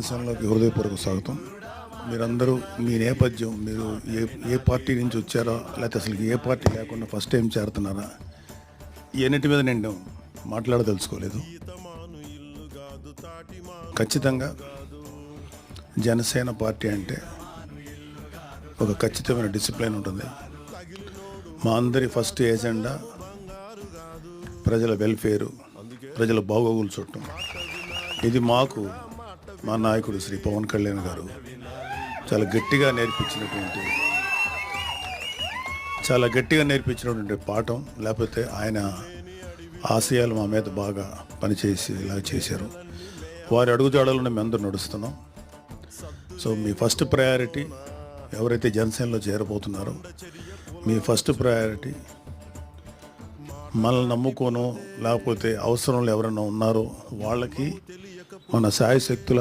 సమావేశంలోకి హృదయపూర్వక స్వాగతం. మీరందరూ మీ నేపథ్యం, మీరు ఏ పార్టీ నుంచి వచ్చారో, లేకపోతే అసలు ఏ పార్టీ లేకుండా ఫస్ట్ టైం చేరుతున్నారా, ఇవన్నిటి మీద నేను మాట్లాడదలుచుకోలేదు. ఖచ్చితంగా జనసేన పార్టీ అంటే ఒక ఖచ్చితమైన డిసిప్లిన్ ఉంటుంది. మా అందరి ఫస్ట్ ఏజెండా ప్రజల వెల్ఫేరు, ప్రజల బాగోగులు చూడటం. ఇది మాకు మా నాయకుడు శ్రీ పవన్ కళ్యాణ్ గారు చాలా గట్టిగా నేర్పించినటువంటి పాఠం. లేకపోతే ఆయన ఆశయాలు మా మీద బాగా పనిచేసి ఇలా చేశారు. వారి అడుగుజాడలను మేము అందరూ నడుస్తున్నాం. సో మీ ఫస్ట్ ప్రయారిటీ ఎవరైతే జనసేనలో చేరబోతున్నారో, మీ ఫస్ట్ ప్రయారిటీ మనల్ని నమ్ముకోను, లేకపోతే అవసరంలో ఎవరైనా ఉన్నారో వాళ్ళకి మన శాయశక్తుల